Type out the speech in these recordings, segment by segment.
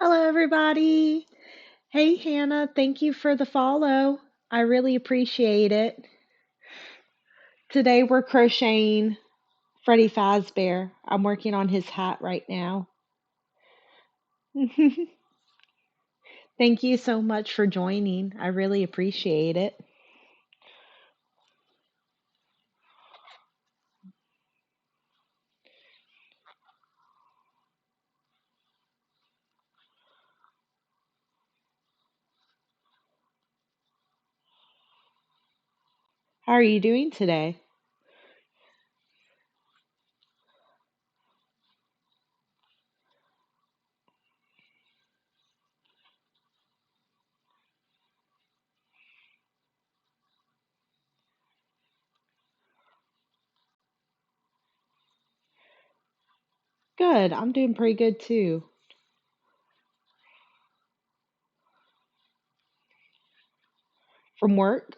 Hello, everybody. Hey, Hannah, thank you for the follow. I really appreciate it. Today we're crocheting Freddy Fazbear. I'm working on his hat right now. Thank you so much for joining. I really appreciate it. How are you doing today? Good. I'm doing pretty good too. From work?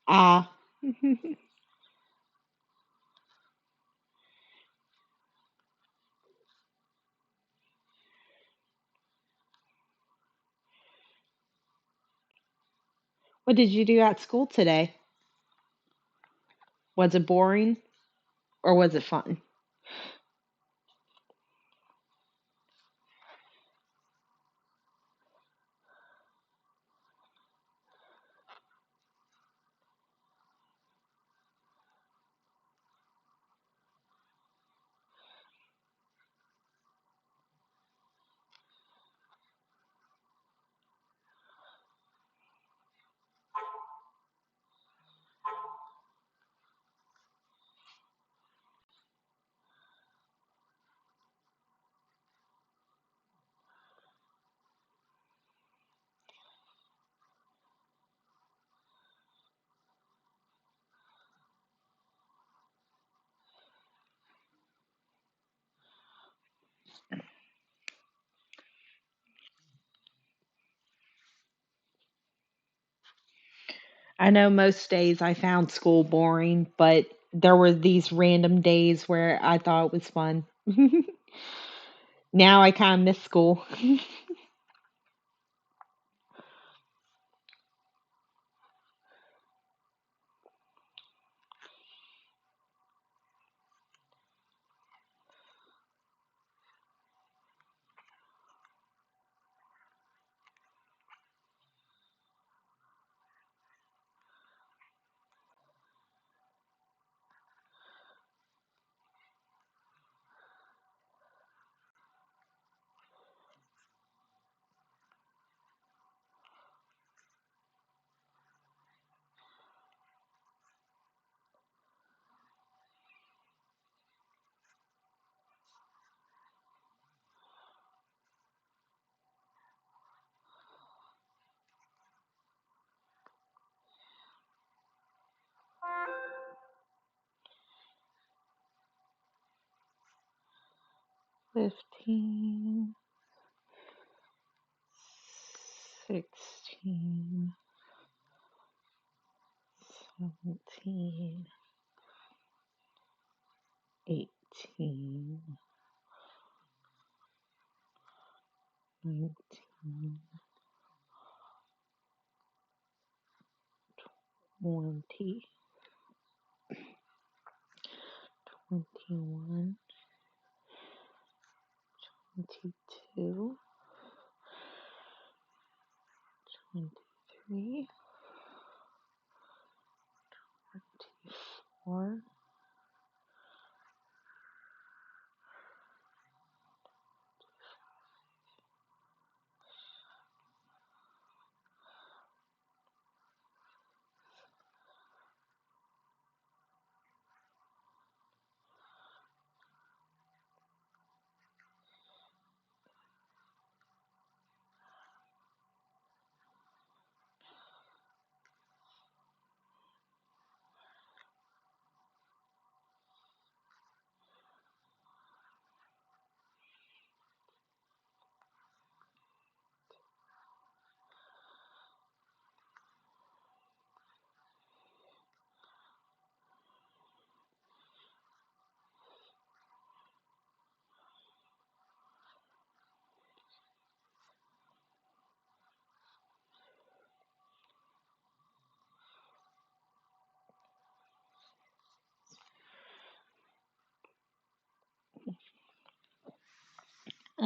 Ah. What did you do at school today? Was it boring or was it fun? I know most days I found school boring, but there were these random days where I thought it was fun. Now I kind of miss school. 15, 16, 17, 18, 19, 20, 21, 22, 23, 24,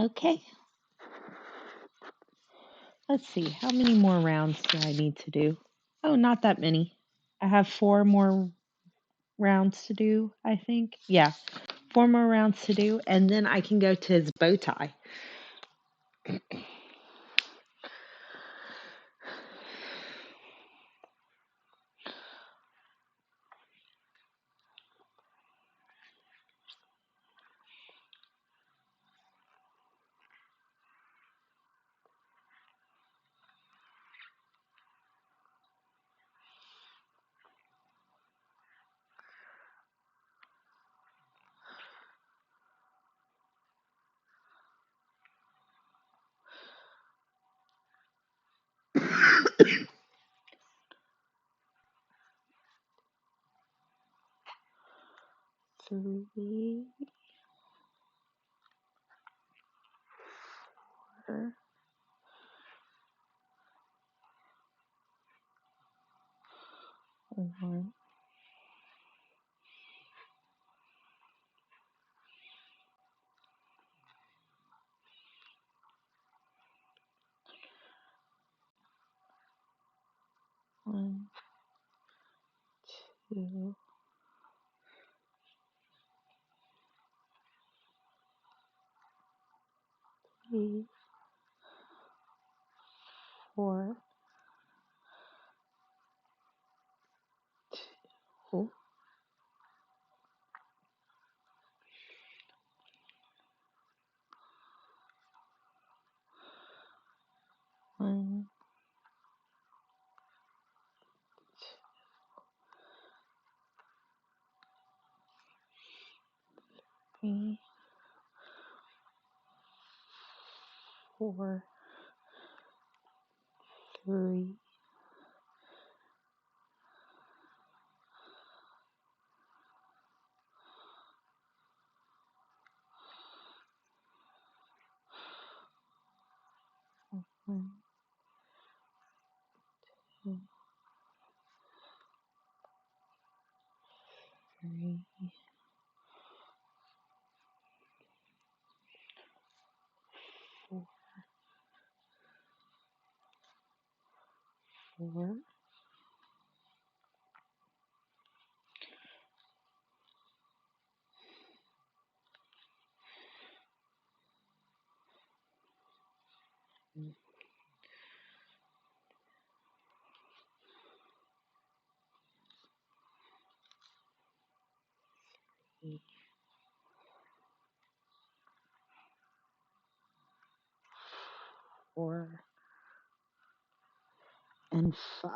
Okay, let's see. How many more rounds do I need to do? Oh, not that many. I have 4 more rounds to do, I think. Yeah, 4 more rounds to do, and then I can go to his bow tie. 3, 4, 1, 1, 2, 3, 4, 2, 1, 3, 4, 3, 1, 2, 3, 4, 4. Three, 4, and 5.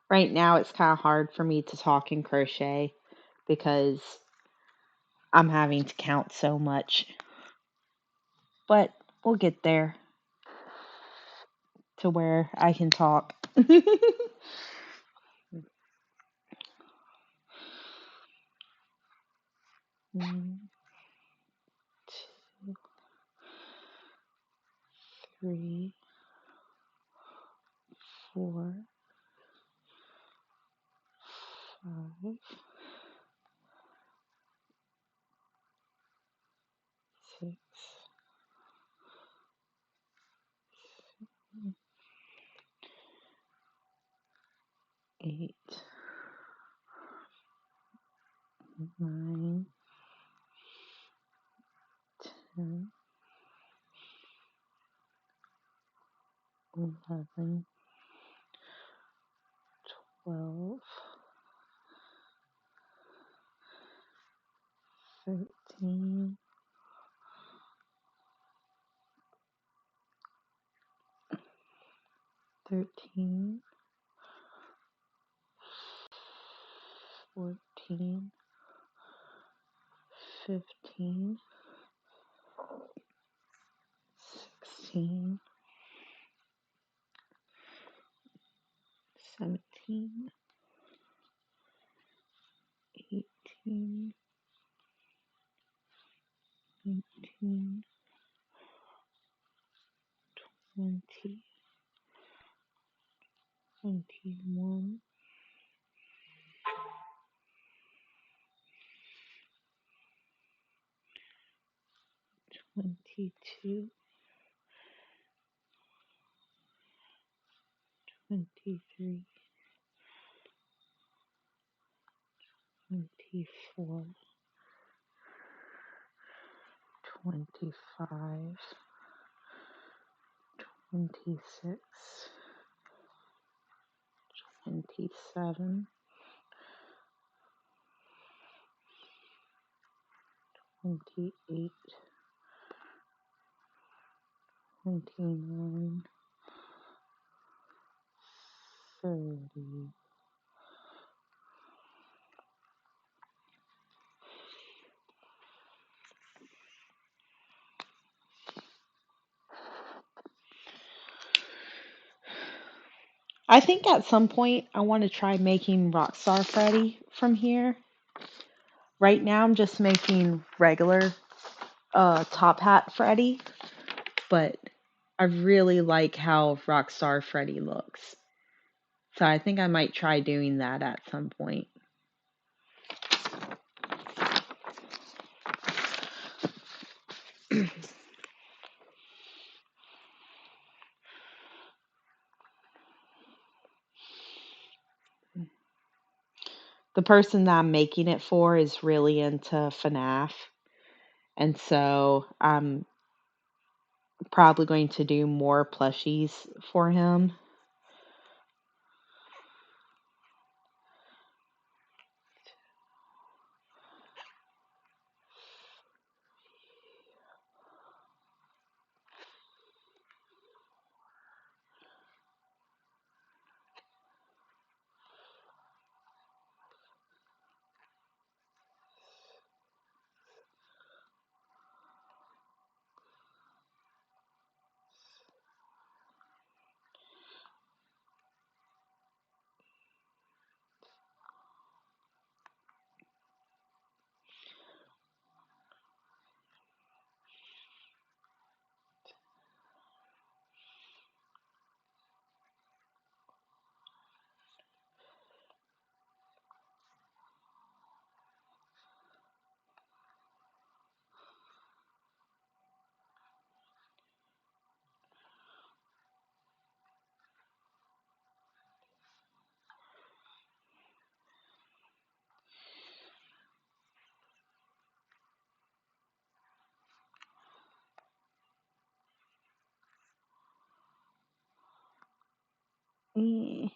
Right now, it's kind of hard for me to talk and crochet because I'm having to count so much. But we'll get there to where I can talk. 1, 2, 3, 4, 5, 6, 8, 9, 10, 11, 12, 13, 13, 14, 15, 16, 17, 18, 19, 21, 22, 23, 24, 25, 26, 27, 28, 29, 30. I think at some point I want to try making Rockstar Freddy from here. Right now I'm just making regular top hat Freddy, but I really like how Rockstar Freddy looks. So I think I might try doing that at some point. The person that I'm making it for is really into FNAF, and so I'm probably going to do more plushies for him. Mm.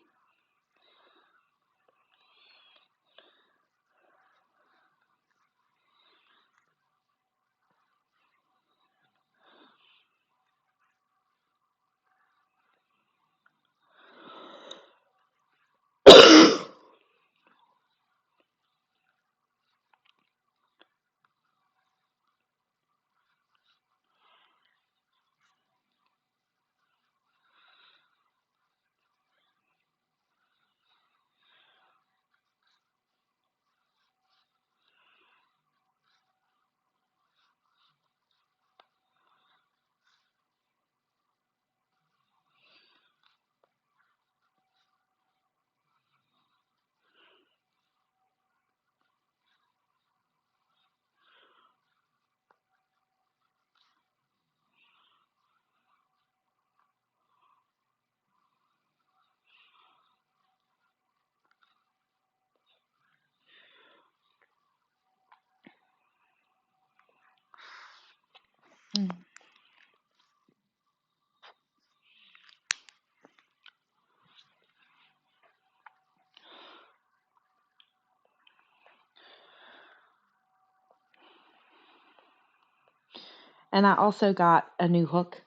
And I also got a new hook.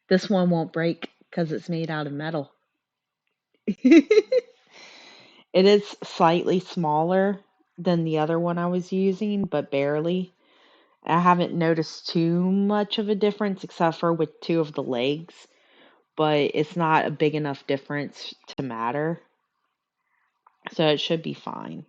This one won't break because it's made out of metal. It is slightly smaller than the other one I was using, but barely. I haven't noticed too much of a difference except for with two of the legs, but it's not a big enough difference to matter. So it should be fine.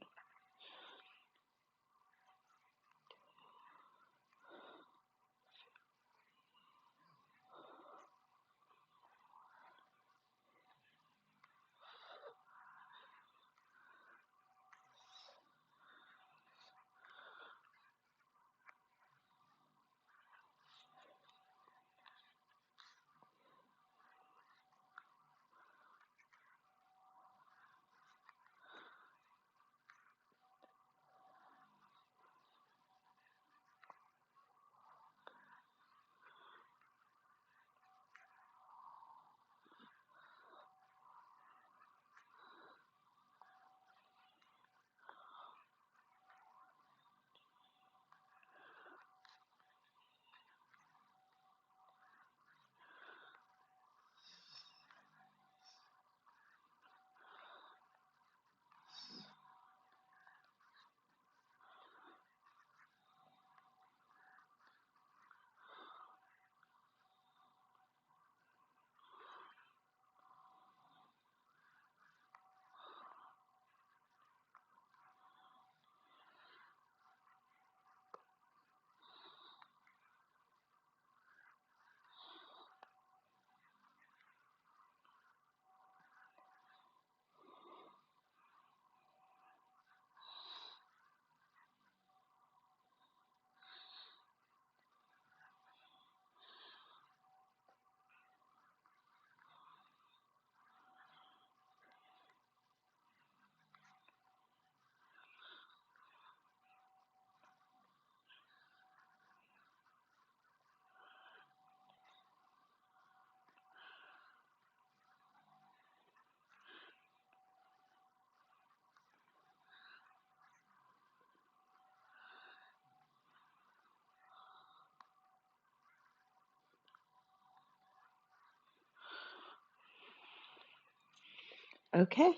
Okay.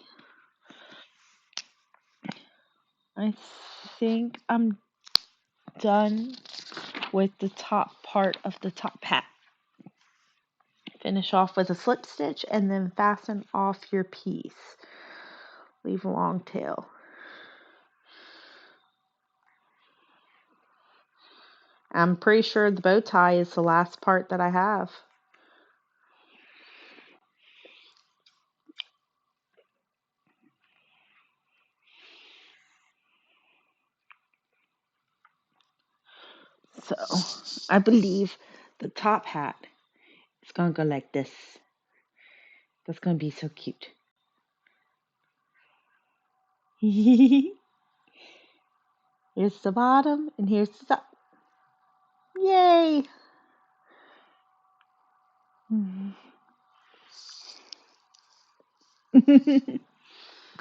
I think I'm done with the top part of the top hat. Finish off with a slip stitch and then fasten off your piece. Leave a long tail. I'm pretty sure the bow tie is the last part that I have. So I believe the top hat is going to go like this. That's going to be so cute. Here's the bottom and here's the top. Yay!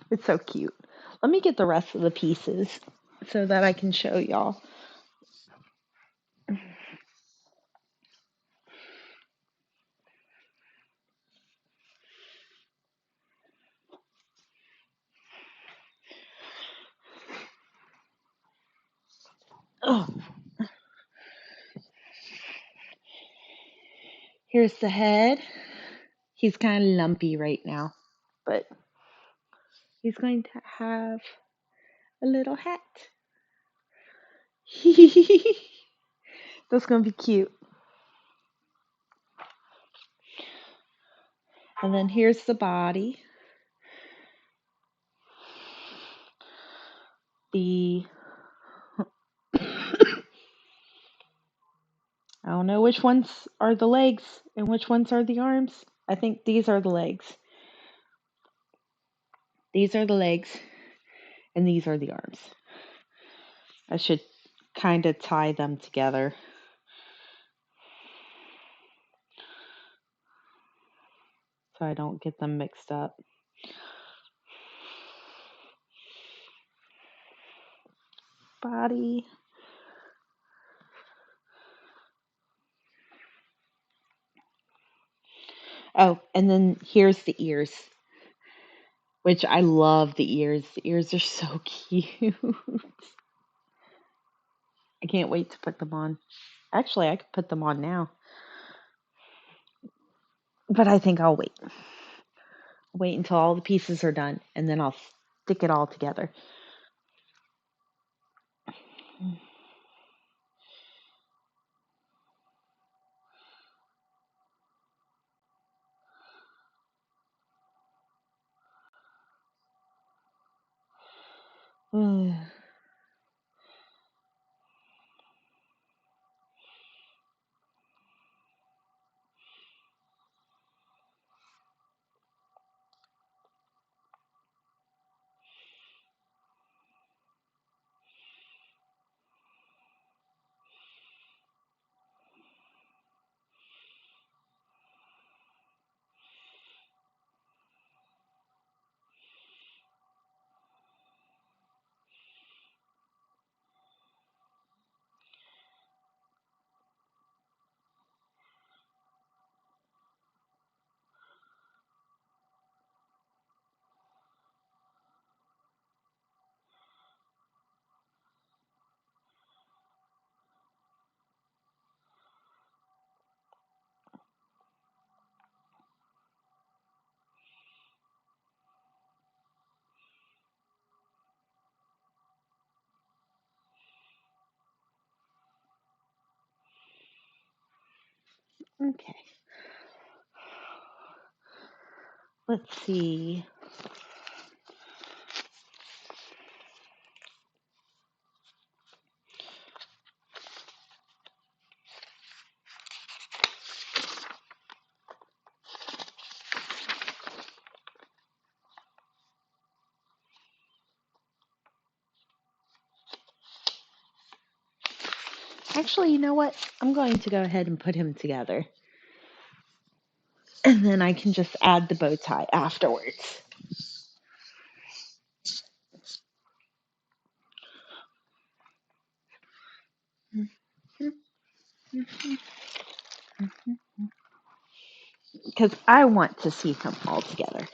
It's so cute. Let me get the rest of the pieces so that I can show y'all. Oh, here's the head. He's kind of lumpy right now, but he's going to have a little hat. That's going to be cute. And then here's the body. The I don't know which ones are the legs and which ones are the arms. I think these are the legs. These are the legs and these are the arms. I should kind of tie them together. So I don't get them mixed up. Body. Oh, and then here's the ears, which I love the ears. The ears are so cute. I can't wait to put them on. Actually, I could put them on now. But I think I'll wait. Wait until all the pieces are done, and then I'll stick it all together. Okay. Let's see. Actually, you know what? I'm going to go ahead and put him together. And then I can just add the bow tie afterwards. Because I want to see them all together.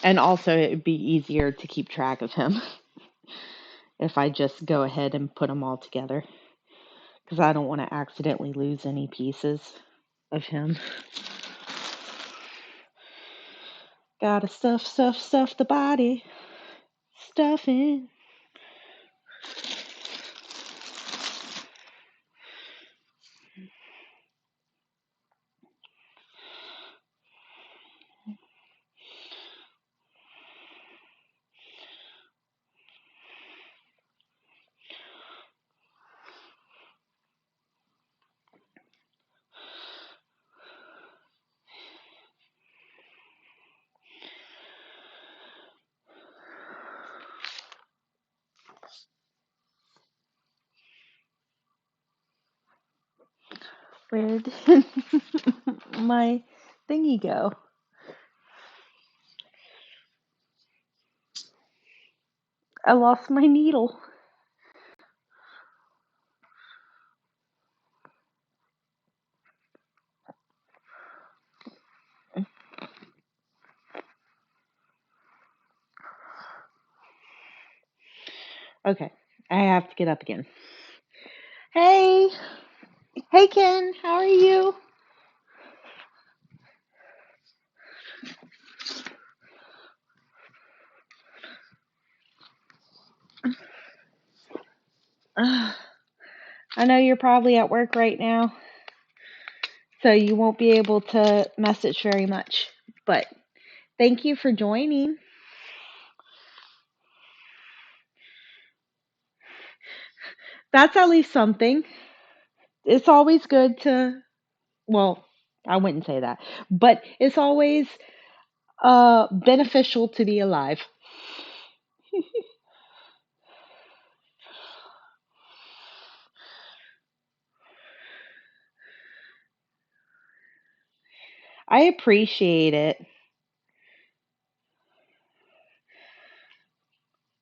And also, it would be easier to keep track of him if I just go ahead and put them all together. Because I don't want to accidentally lose any pieces of him. Gotta stuff the body. Stuffing. Where did my thingy go? I lost my needle. Okay, I have to get up again. Hey! Hey, Ken, how are you? I know you're probably at work right now, so you won't be able to message very much, but thank you for joining. That's at least something. It's always good to, well, I wouldn't say that, but it's always beneficial to be alive. I appreciate it.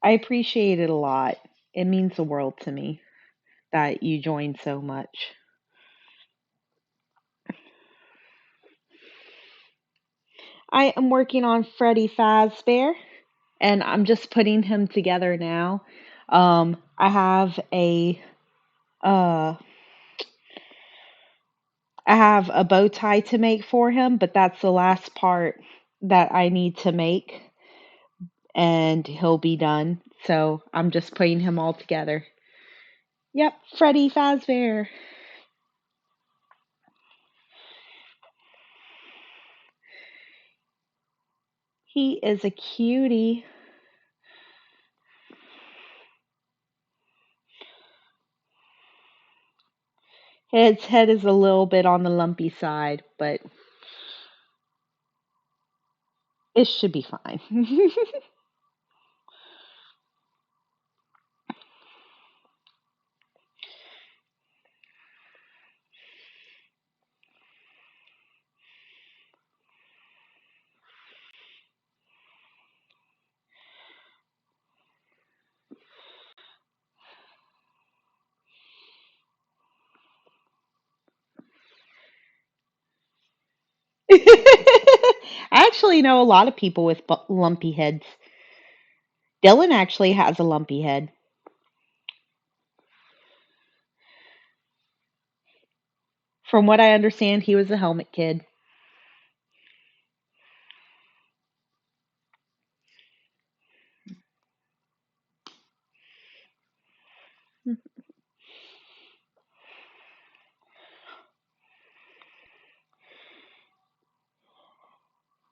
I appreciate it a lot. It means the world to me that you joined so much. I am working on Freddy Fazbear, and I'm just putting him together now. I have uh, I have a bow tie to make for him, but that's the last part that I need to make, and he'll be done. So I'm just putting him all together. Yep, Freddy Fazbear. He is a cutie. His head is a little bit on the lumpy side, but it should be fine. I actually know a lot of people with lumpy heads. Dylan actually has a lumpy head. From what I understand, he was a helmet kid.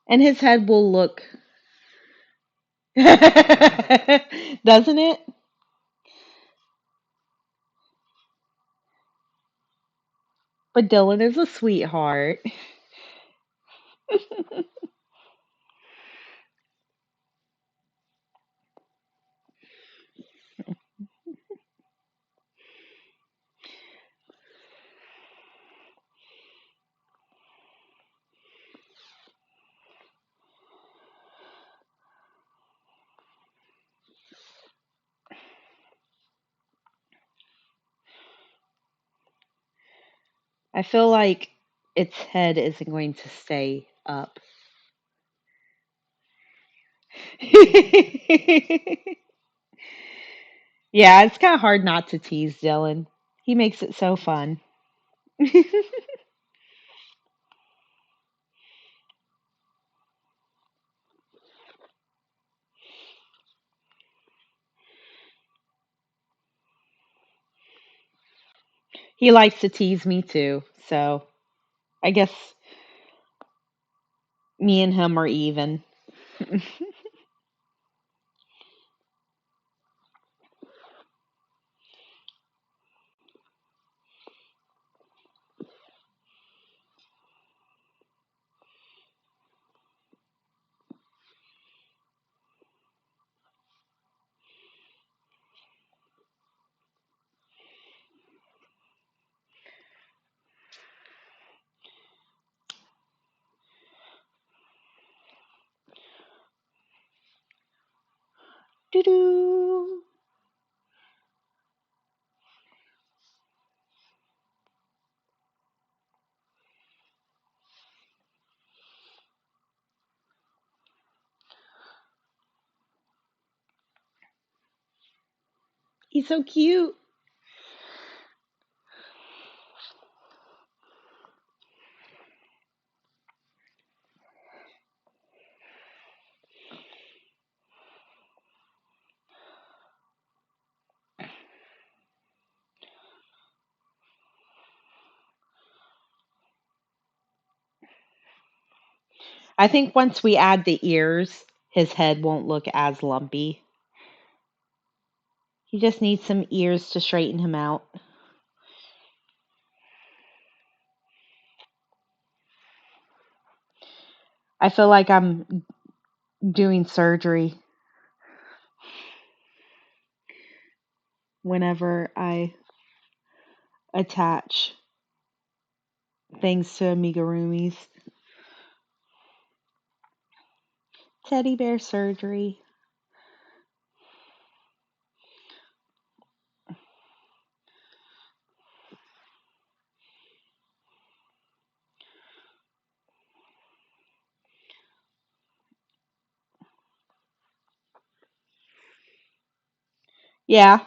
And his head will look. Doesn't it? But Dylan is a sweetheart. I feel like its head isn't going to stay up. Yeah, it's kind of hard not to tease Dylan. He makes it so fun. He likes to tease me too, so I guess me and him are even. Doo doo. He's so cute. I think once we add the ears, his head won't look as lumpy. He just needs some ears to straighten him out. I feel like I'm doing surgery whenever I attach things to amigurumis. Teddy bear surgery. Yeah.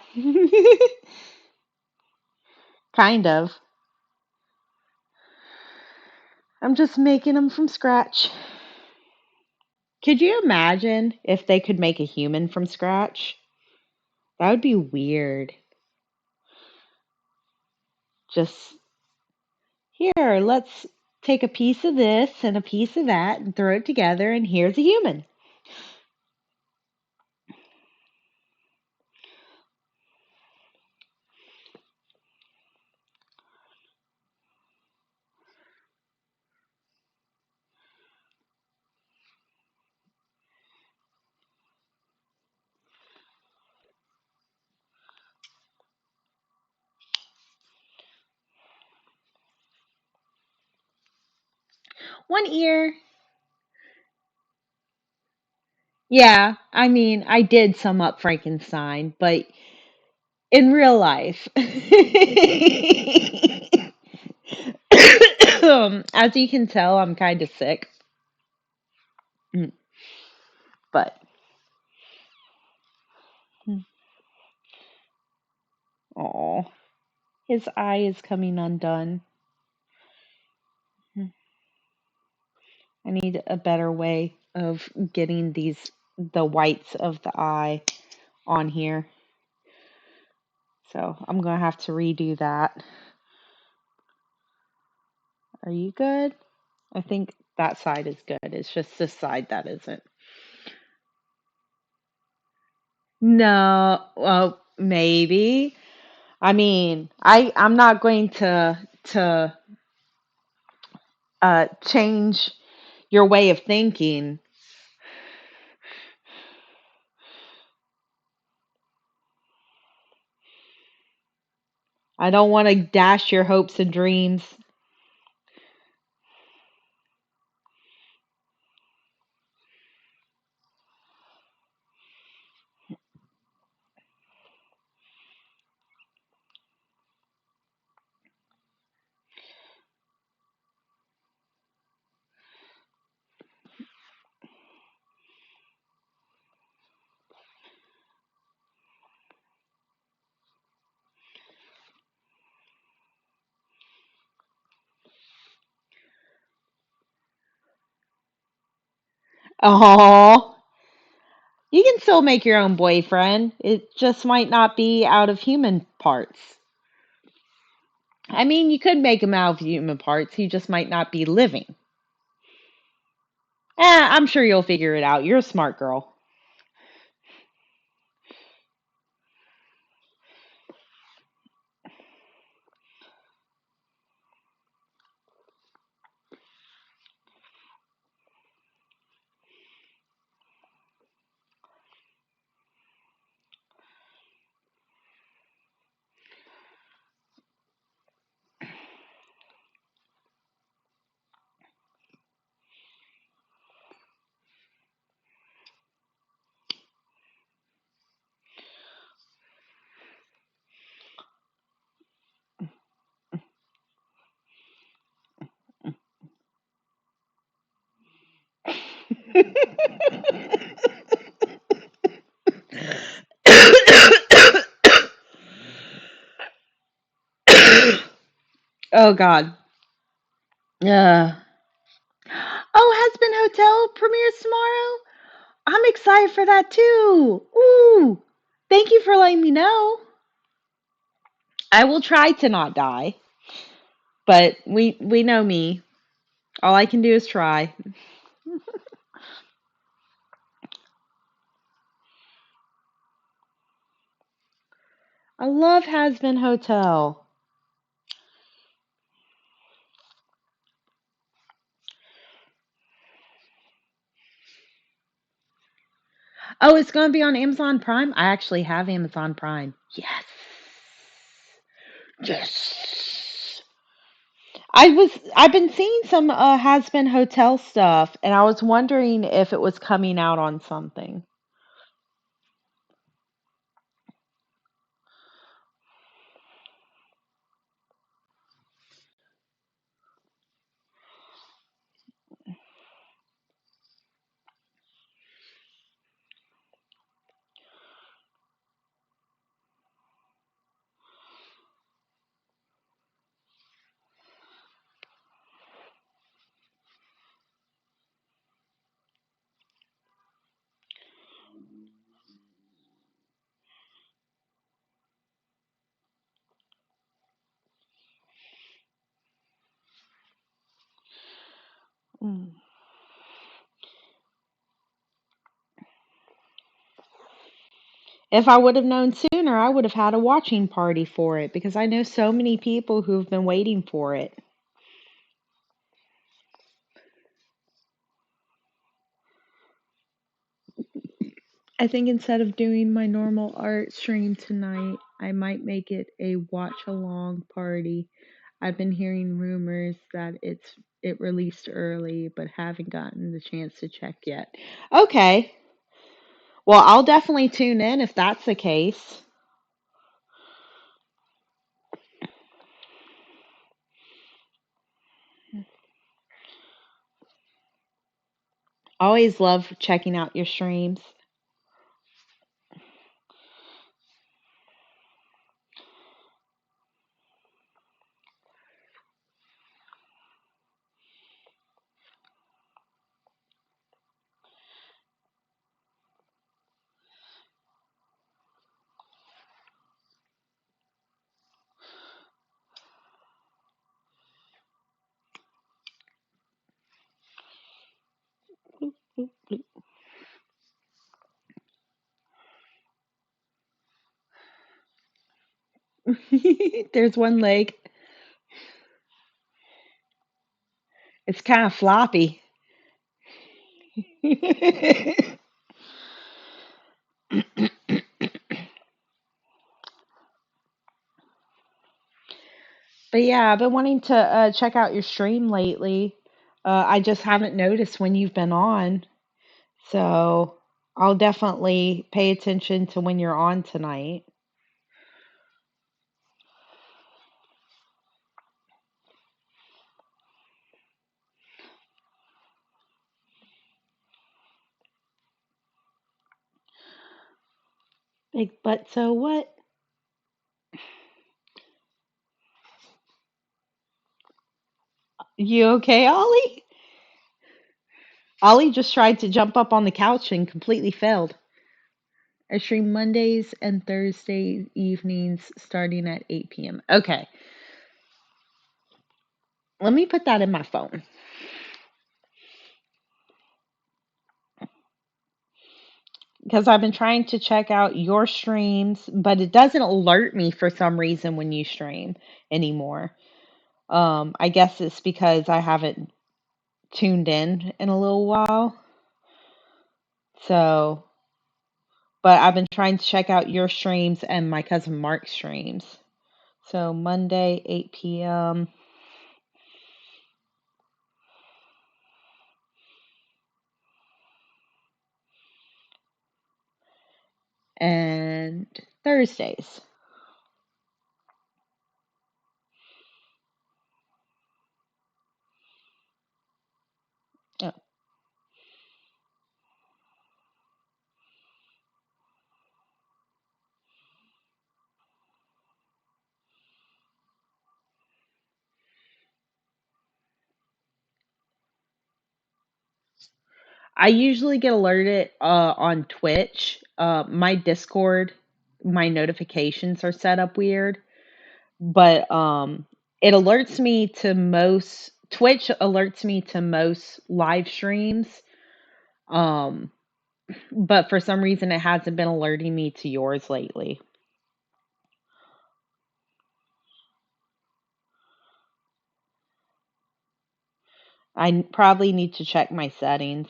Kind of. I'm just making them from scratch. Could you imagine if they could make a human from scratch? That would be weird. Just here, let's take a piece of this and a piece of that and throw it together, and here's a human. One ear. Yeah, I mean, I did sum up Frankenstein, but in real life, as you can tell, I'm kind of sick. But, oh, his eye is coming undone. I need a better way of getting the whites of the eye on here. So I'm going to have to redo that. Are you good? I think that side is good. It's just this side that isn't. No, well, maybe. I mean, I'm not going to change your way of thinking. I don't want to dash your hopes and dreams. Oh, you can still make your own boyfriend. It just might not be out of human parts. I mean, you could make him out of human parts. He just might not be living. I'm sure you'll figure it out. You're a smart girl. Oh God. Uh, oh, Husband Hotel premieres tomorrow. I'm excited for that too. Ooh. Thank you for letting me know. I will try to not die, but we know me. All I can do is try. I love Husband Hotel. Oh, it's going to be on Amazon Prime? I actually have Amazon Prime. Yes. Yes. I've been seeing some Has Been Hotel stuff and I was wondering if it was coming out on something. Mm. If I would have known sooner, I would have had a watching party for it because I know so many people who've been waiting for it. I think instead of doing my normal art stream tonight, I might make it a watch along party. I've been hearing rumors that it released early, but haven't gotten the chance to check yet. Okay. Well, I'll definitely tune in if that's the case. Always love checking out your streams. There's one leg. It's kind of floppy. But yeah, I've been wanting to check out your stream lately. I just haven't noticed when you've been on. So I'll definitely pay attention to when you're on tonight. Big butt, so what? You okay, Ollie? Ollie just tried to jump up on the couch and completely failed. I stream Mondays and Thursday evenings starting at 8 p.m. Okay, let me put that in my phone because I've been trying to check out your streams, but it doesn't alert me for some reason when you stream anymore. I guess it's because I haven't tuned in a little while. So, but I've been trying to check out your streams and my cousin Mark's streams. So Monday, 8 p.m. and Thursdays. Oh, I usually get alerted on Twitch. My Discord, my notifications are set up weird, but it alerts me to most Twitch alerts me to most live streams. Um, but for some reason it hasn't been alerting me to yours lately. I probably need to check my settings.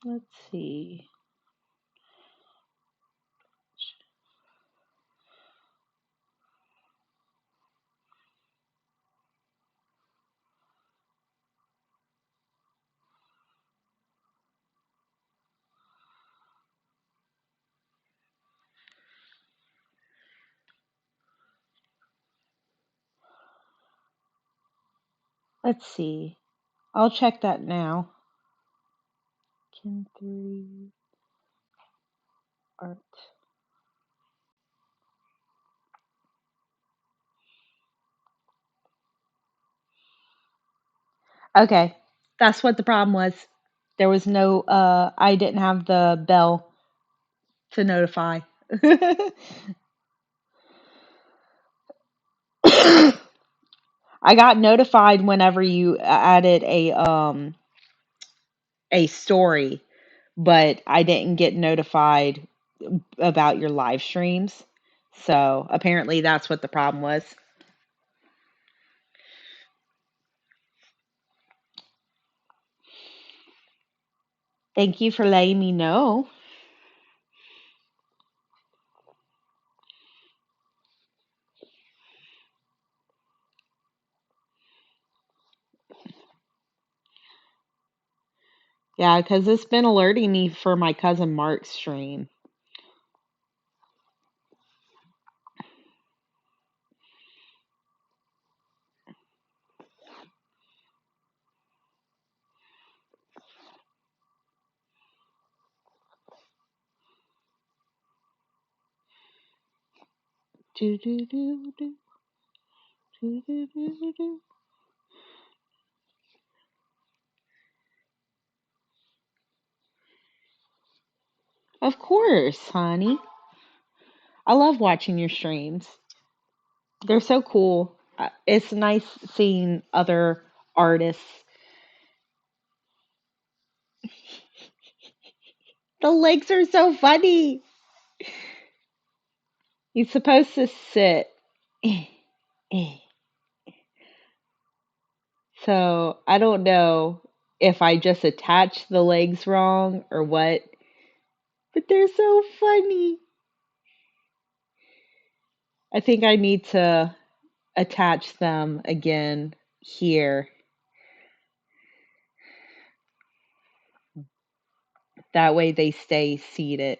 Let's see. Let's see. I'll check that now. Kin 3 art. Okay. That's what the problem was. There was no I didn't have the bell to notify. I got notified whenever you added a story, but I didn't get notified about your live streams. So apparently that's what the problem was. Thank you for letting me know. Yeah, because it's been alerting me for my cousin Mark's stream. Do, do, do, do, do, do, do, do. Of course, honey. I love watching your streams. They're so cool. It's nice seeing other artists. The legs are so funny. He's supposed to sit. So I don't know if I just attached the legs wrong or what, but they're so funny. I think I need to attach them again here. That way they stay seated.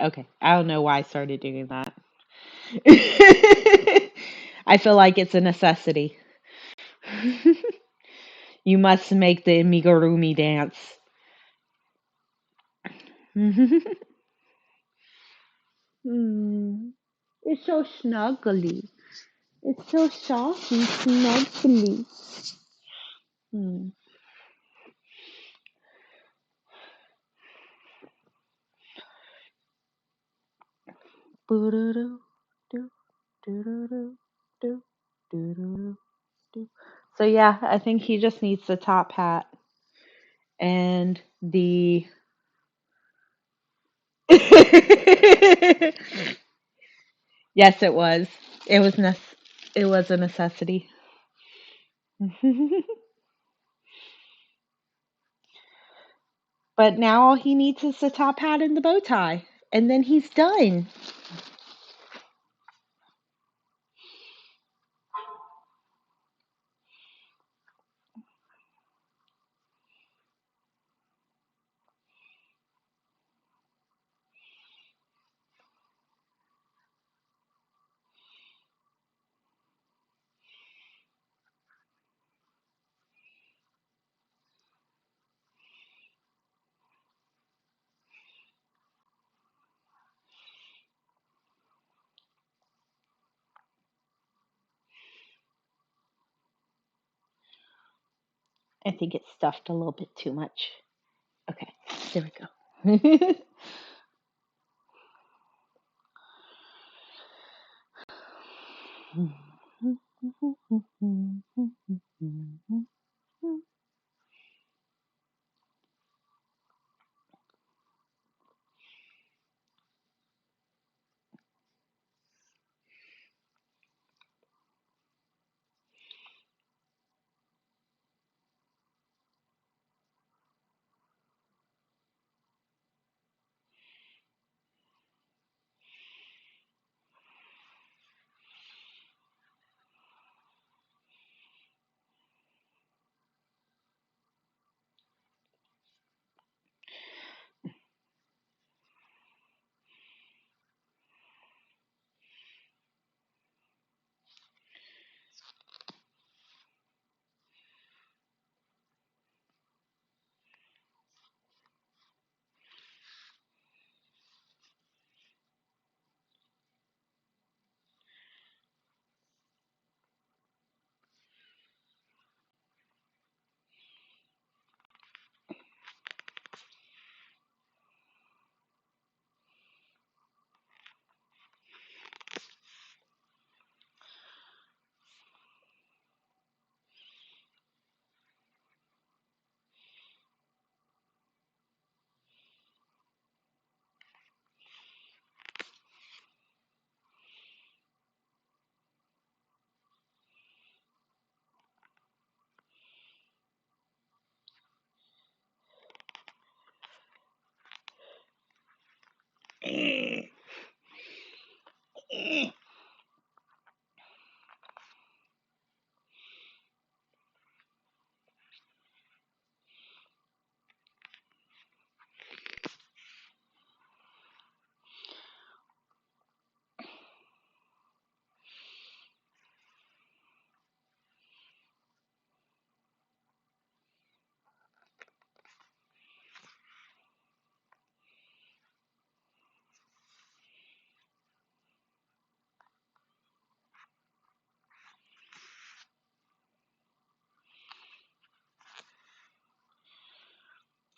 Okay. I don't know why I started doing that. I feel like it's a necessity. You must make the amigurumi dance. Hmm. It's so snuggly. It's so soft and snuggly. Hmm. Boo-doo-doo, doo, doo-doo-doo, doo, doo-doo-doo, doo. So yeah, I think he just needs the top hat and the Yes, it was. It was it was a necessity. But now all he needs is the top hat and the bow tie, and then he's done. I think it's stuffed a little bit too much. Okay, there we go.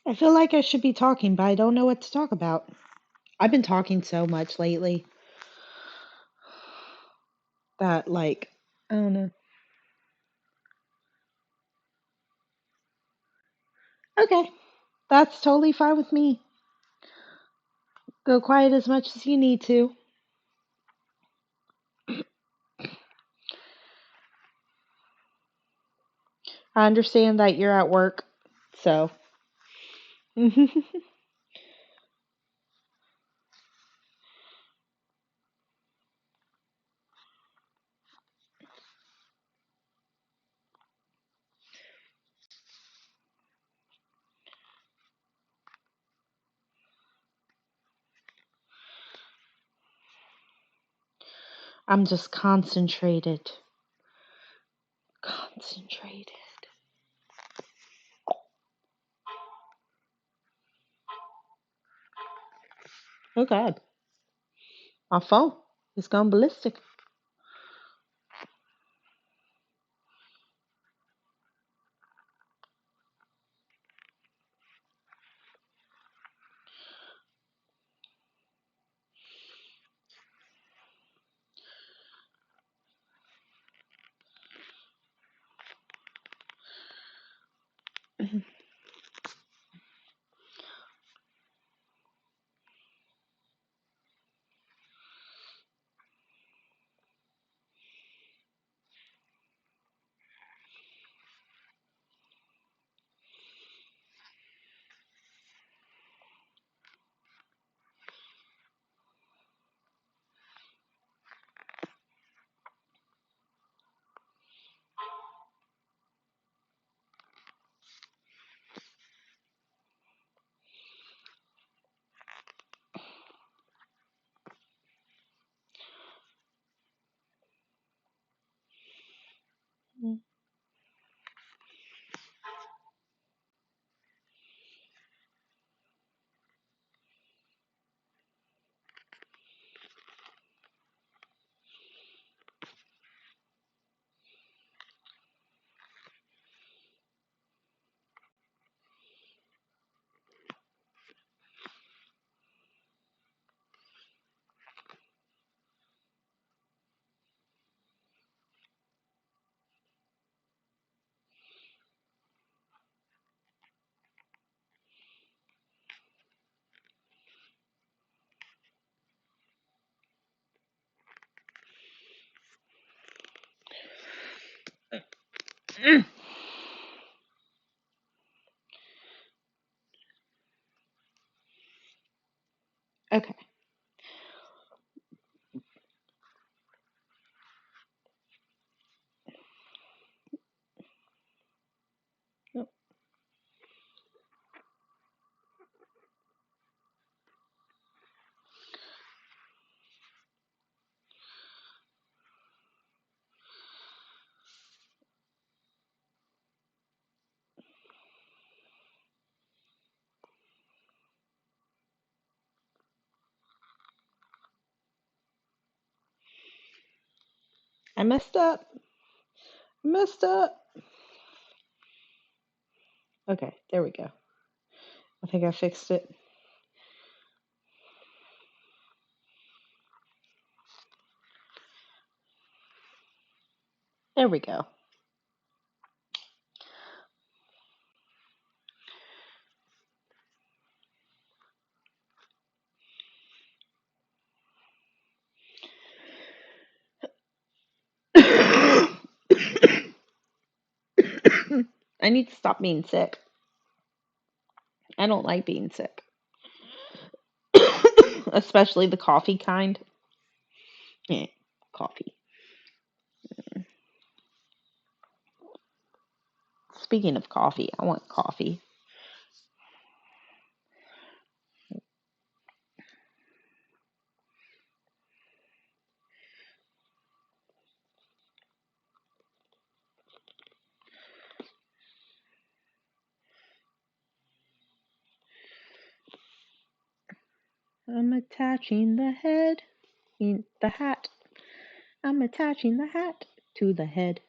I feel like I should be talking, but I don't know what to talk about. I've been talking so much lately that, like, I don't know. Okay, that's totally fine with me. Go quiet as much as you need to. I understand that you're at work, so. I'm just concentrated. Concentrated. Oh God. My phone is gone ballistic. Okay. I messed up. Messed up. Okay, there we go. I think I fixed it. There we go. I need to stop being sick. I don't like being sick. Especially the coffee kind. Yeah, coffee. Speaking of coffee, I want coffee. I'm attaching the head in the hat. I'm attaching the hat to the head.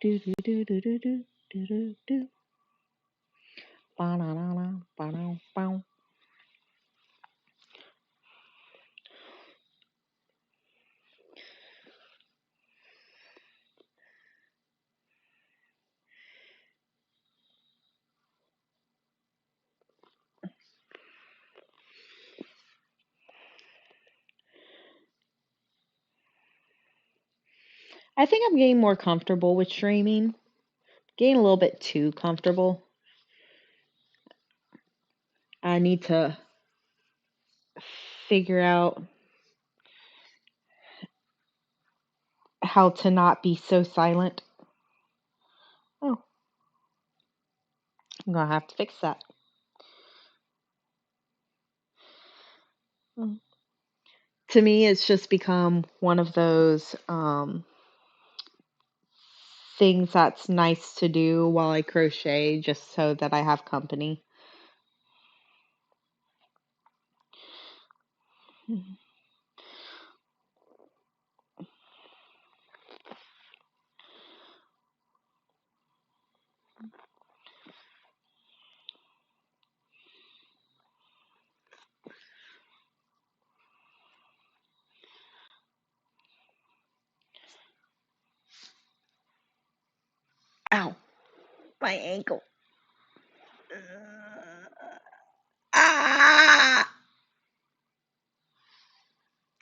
Do do do do do do do do do. Ba-na-na-na, ba-na-bow. I think I'm getting more comfortable with streaming. Getting a little bit too comfortable. I need to figure out how to not be so silent. Oh, I'm gonna have to fix that. To me, it's just become one of those things that's nice to do while I crochet, just so that I have company. Ow, my ankle. Ah!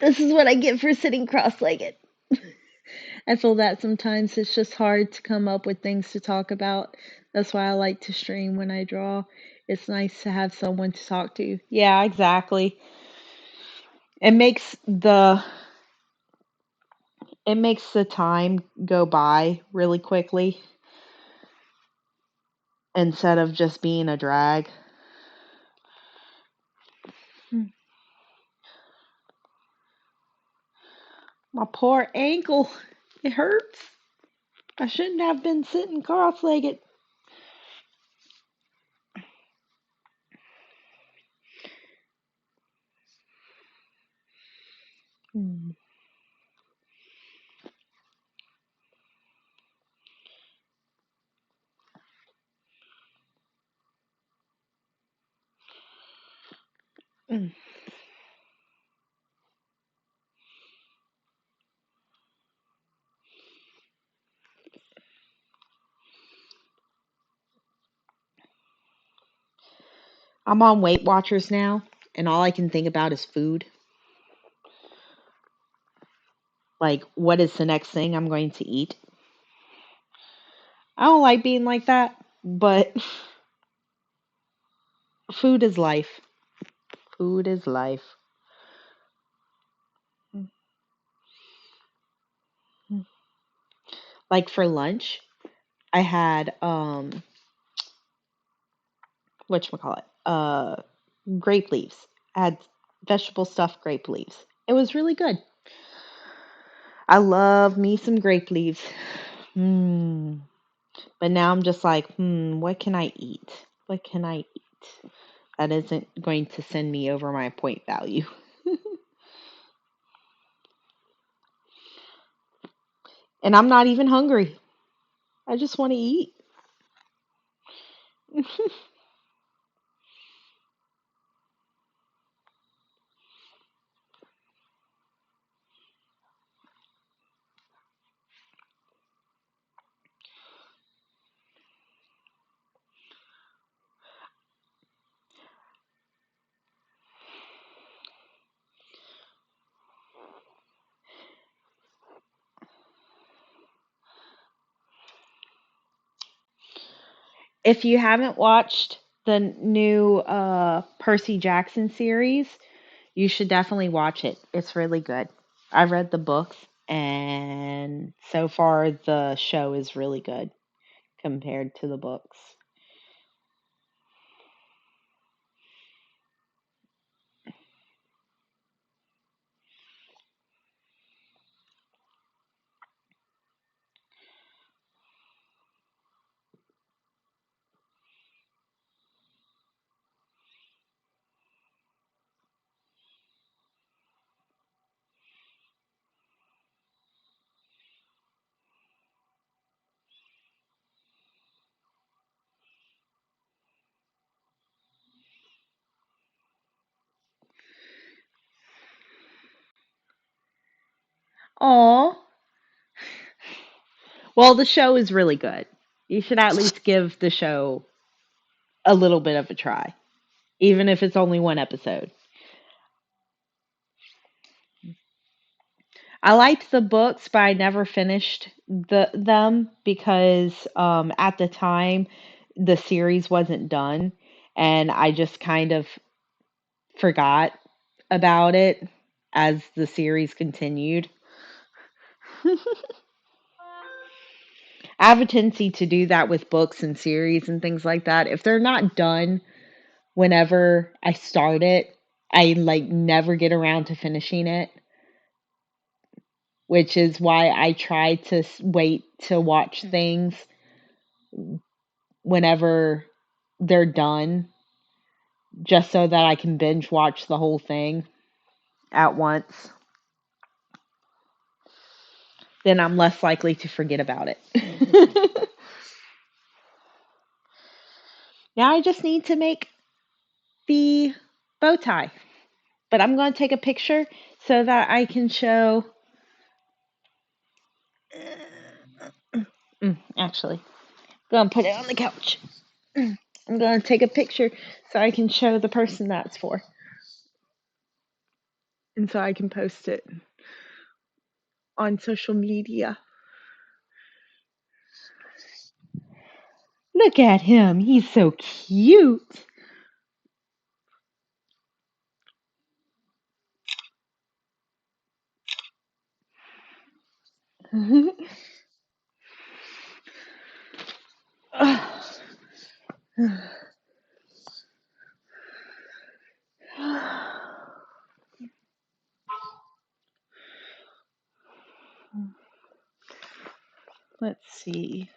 This is what I get for sitting cross-legged. I feel that sometimes it's just hard to come up with things to talk about. That's why I like to stream when I draw. It's nice to have someone to talk to. Yeah, exactly. It makes the it makes the time go by really quickly instead of just being a drag. My poor ankle. It hurts. I shouldn't have been sitting cross-legged. Mm. Mm. I'm on Weight Watchers now, and all I can think about is food. Like, what is the next thing I'm going to eat? I don't like being like that, but food is life. Food is life. Like for lunch, I had whatchamacallit? Grape leaves. I had vegetable stuffed grape leaves. It was really good. I love me some grape leaves. Hmm. But now I'm just like, what can I eat? What can I eat that isn't going to send me over my point value? And I'm not even hungry. I just want to eat. If you haven't watched the new Percy Jackson series, you should definitely watch it. It's really good. I've read the books, and so far the show is really good compared to the books. Aw. Well, the show is really good. You should at least give the show a little bit of a try, even if it's only one episode. I liked the books, but I never finished them because at the time the series wasn't done, and I just kind of forgot about it as the series continued. I have a tendency to do that with books and series and things like that. If they're not done whenever I start it, I like never get around to finishing it. which is why I try to wait to watch things whenever they're done, just so that I can binge watch the whole thing at once. Then I'm less likely to forget about it. Now I just need to make the bow tie. But I'm going to take a picture so that I can show. Actually, I'm going to put it on the couch. I'm going to take a picture so I can show the person that's for. And so I can post it on social media. Look at him. He's so cute. Let's see.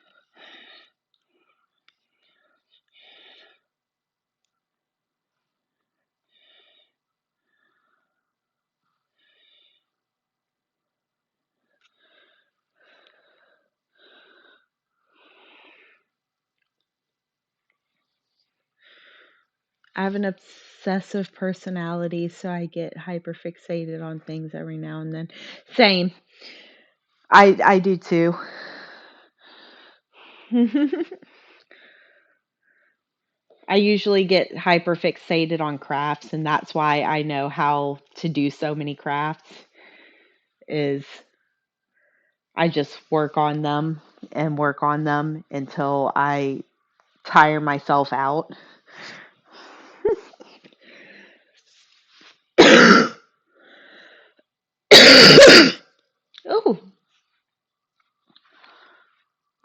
I have an obsessive personality, so I get hyper fixated on things every now and then. Same. I do too. I usually get hyper fixated on crafts, and that's why I know how to do so many crafts. Is I just work on them and work on them until I tire myself out. Oh,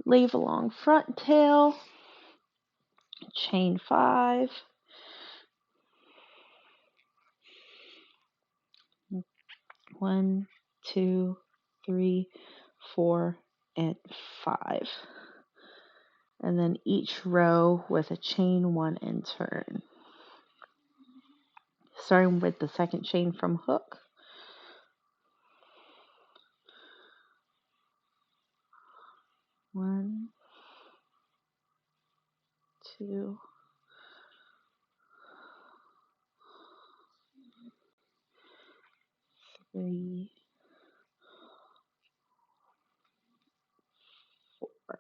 leave along front tail, chain 5. 1, 2, 3, 4, and 5. And then each row with a chain 1 and turn. Starting with the second chain from hook. 1, 2, 3, 4.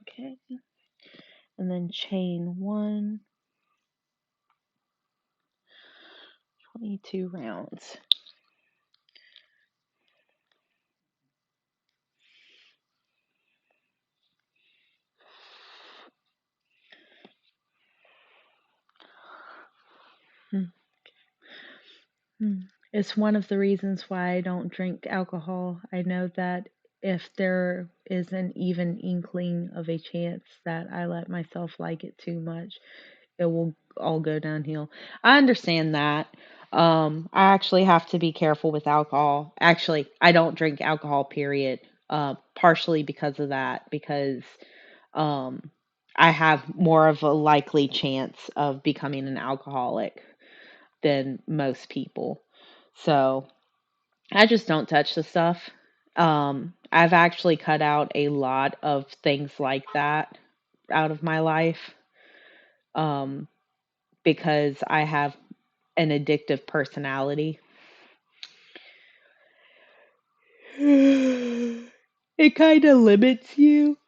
Okay. And then chain 1, 22 rounds. It's one of the reasons why I don't drink alcohol. I know that if there is an even inkling of a chance that I let myself like it too much, it will all go downhill. I understand that. I actually have to be careful with alcohol. Actually, I don't drink alcohol, period. Partially because of that, because um, I have more of a likely chance of becoming an alcoholic than most people. So I just don't touch the stuff. I've actually cut out a lot of things like that out of my life, um, because I have an addictive personality. It kind of limits you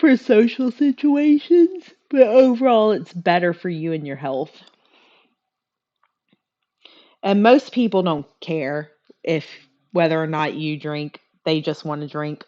for social situations, but overall, it's better for you and your health. And most people don't care if whether or not you drink, they just want to drink.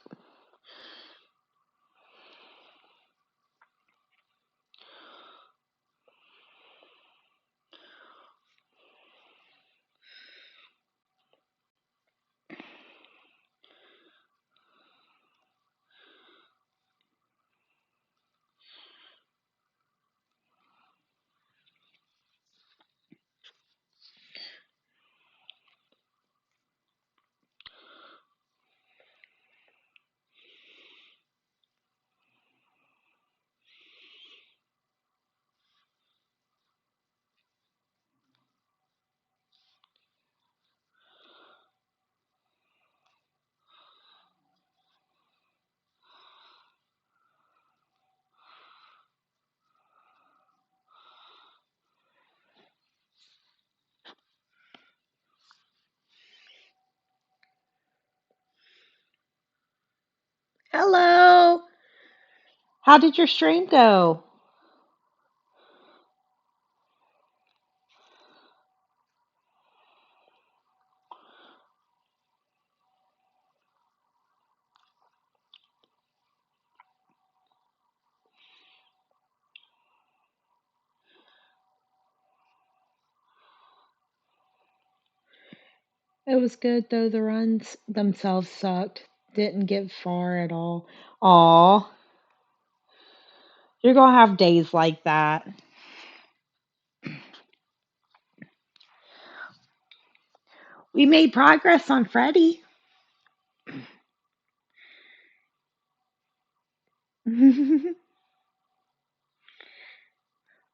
Hello. How did your stream go? It was good though the runs themselves sucked. Didn't get far at all. Aw, you're gonna have days like that. We made progress on Freddy.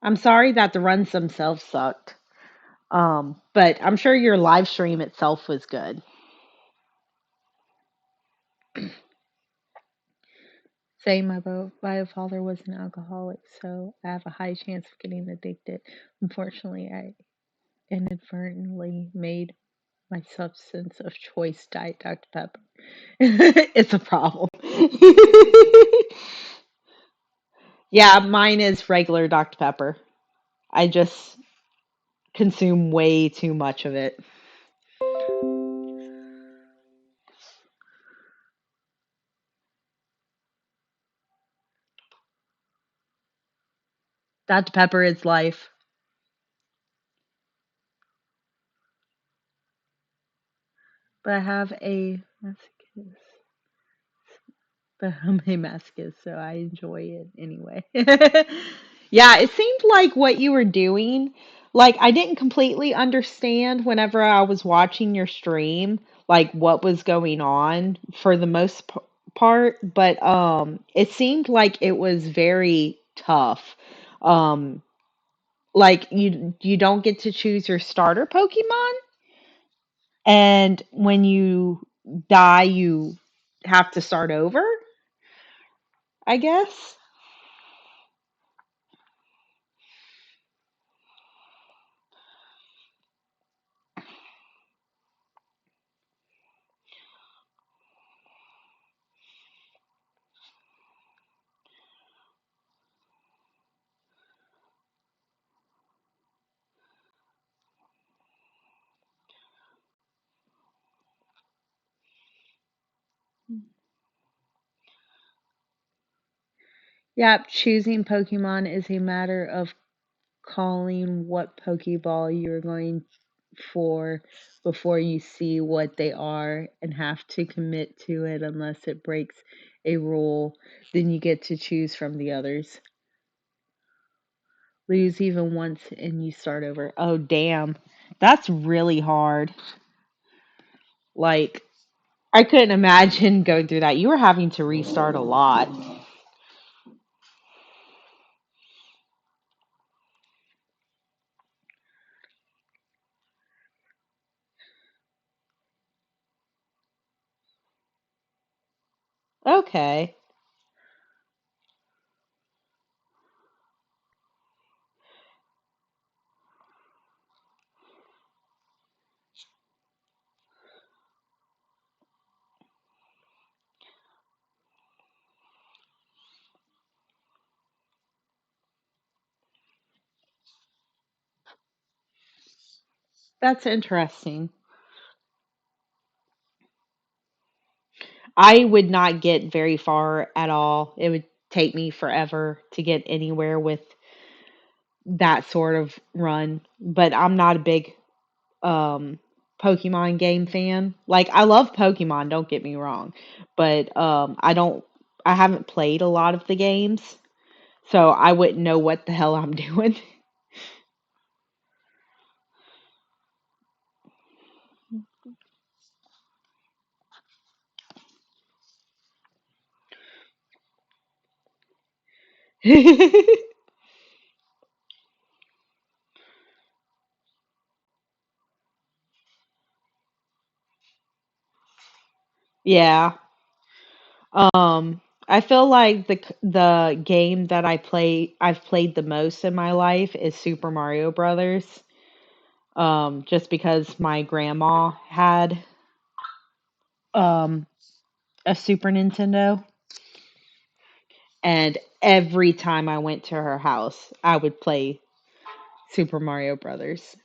I'm sorry that the runs themselves sucked. But I'm sure your live stream itself was good. Say my father was an alcoholic, so I have a high chance of getting addicted. Unfortunately, I inadvertently made my substance of choice Diet Dr. Pepper. It's a problem. Yeah, mine is regular Dr. Pepper. I just consume way too much of it. Dr. Pepper is life. But I have a masochist. But I'm a masochist, so I enjoy it anyway. Yeah, it seemed like what you were doing, like I didn't completely understand whenever I was watching your stream, like what was going on for the most part, but it seemed like it was very tough. Um like you don't get to choose your starter Pokemon, and when you die you have to start over, I guess. Yep, choosing Pokemon is a matter of calling what Pokeball you're going for before you see what they are and have to commit to it unless it breaks a rule. Then you get to choose from the others. Lose even once and you start over. Oh, damn. That's really hard. Like, I couldn't imagine going through that. You were having to restart a lot. Okay. That's interesting. I would not get very far at all. It would take me forever to get anywhere with that sort of run. But I'm not a big um Pokemon game fan. Like I love Pokemon, don't get me wrong, but I haven't played a lot of the games, so I wouldn't know what the hell I'm doing. Yeah. I feel like the game that I've played the most in my life is Super Mario Brothers. Just because my grandma had um a Super Nintendo. And every time I went to her house, I would play Super Mario Brothers.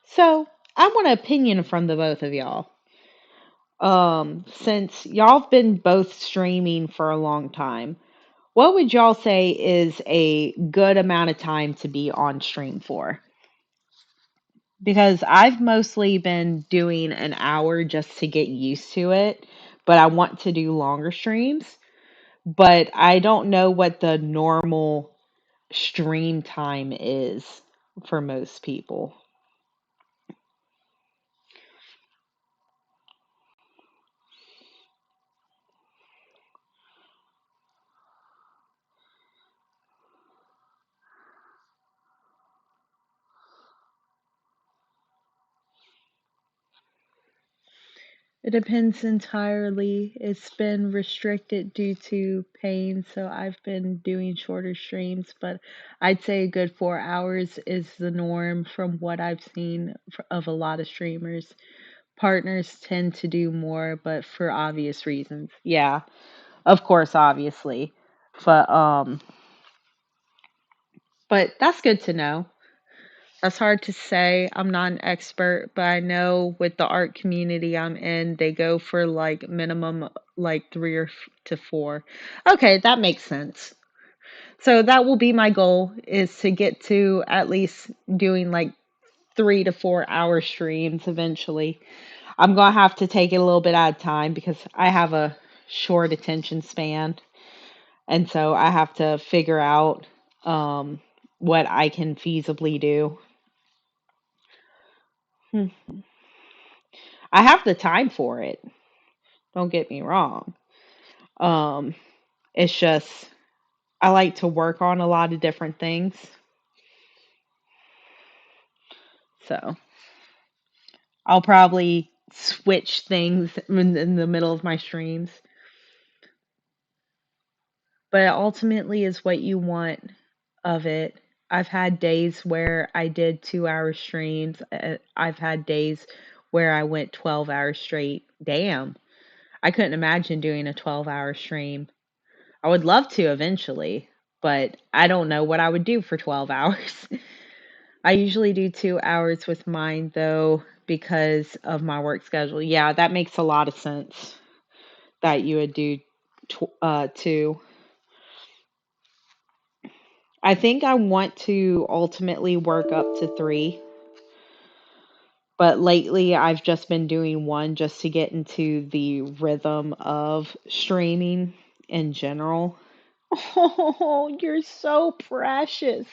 So I want an opinion from the both of y'all. Since y'all have been both streaming for a long time, what would y'all say is a good amount of time to be on stream for? Because I've mostly been doing an hour just to get used to it, but I want to do longer streams. But I don't know what the normal stream time is for most people. It depends entirely. It's been restricted due to pain, so I've been doing shorter streams, but I'd say a good 4 hours is the norm from what I've seen of a lot of streamers. Partners tend to do more, but for obvious reasons. Yeah, of course, obviously. But but that's good to know. That's hard to say. I'm not an expert, but I know with the art community I'm in, they go for like minimum like three or to four. Okay, that makes sense. So that will be my goal is to get to at least doing like 3 to 4 hour streams eventually. I'm gonna have to take it a little bit at a time because I have a short attention span, and so I have to figure out um, what I can feasibly do. Hmm. I have the time for it. Don't get me wrong. Um, it's just I like to work on a lot of different things. So I'll probably switch things in the middle of my streams. But it ultimately is what you want of it. I've had days where I did 2 hour streams. I've had days where I went 12 hours straight. Damn. I couldn't imagine doing a 12-hour stream. I would love to eventually, but I don't know what I would do for 12 hours. I usually do 2 hours with mine though because of my work schedule. Yeah, that makes a lot of sense that you would do two. I think I want to ultimately work up to three, but lately I've just been doing one just to get into the rhythm of streaming in general. Oh, you're so precious.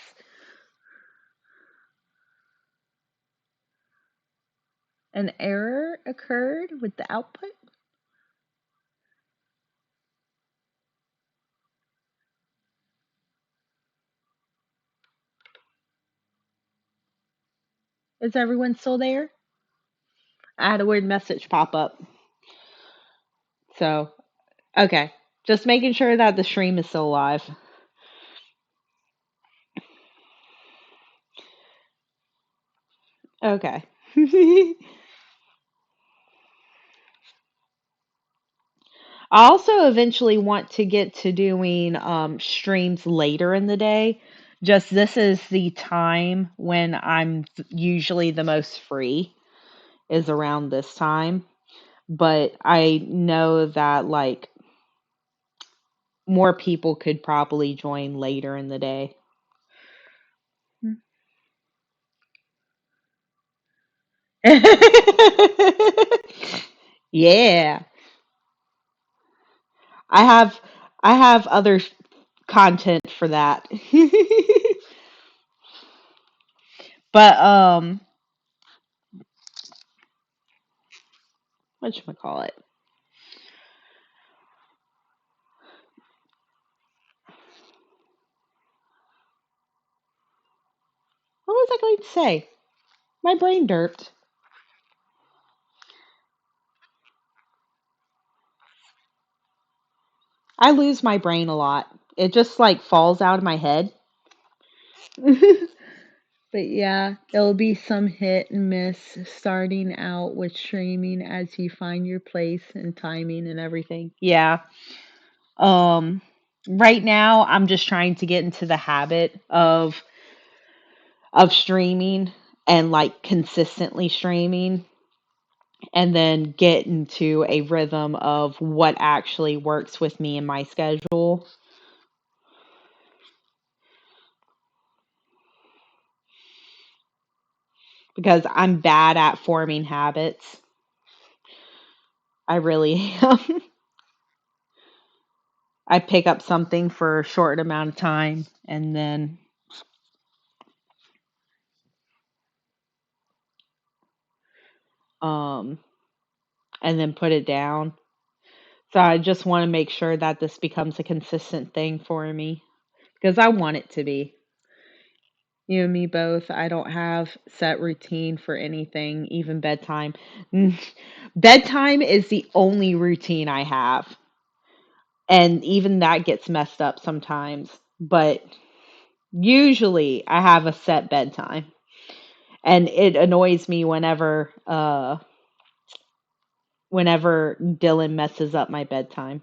An error occurred with the output? Is everyone still there? I had a weird message pop up. So, okay. Just making sure that the stream is still alive. Okay. I also eventually want to get to doing streams later in the day. Just this is the time when I'm usually the most free, is around this time. But I know that like more people could probably join later in the day. Yeah. I have I have other content for that. But whatchamacallit? What was I going to say? My brain derped. I lose my brain a lot. It just like falls out of my head. But yeah, it'll be some hit and miss starting out with streaming as you find your place and timing and everything. Yeah. Um right now I'm just trying to get into the habit of streaming and like consistently streaming and then get into a rhythm of what actually works with me and my schedule because I'm bad at forming habits. I really am. I pick up something for a short amount of time um and then put it down. So I just want to make sure that this becomes a consistent thing for me because I want it to be. You and me both. I don't have set routine for anything, even bedtime. Bedtime is the only routine I have. And even that gets messed up sometimes. But usually I have a set bedtime. And it annoys me whenever Dylan messes up my bedtime.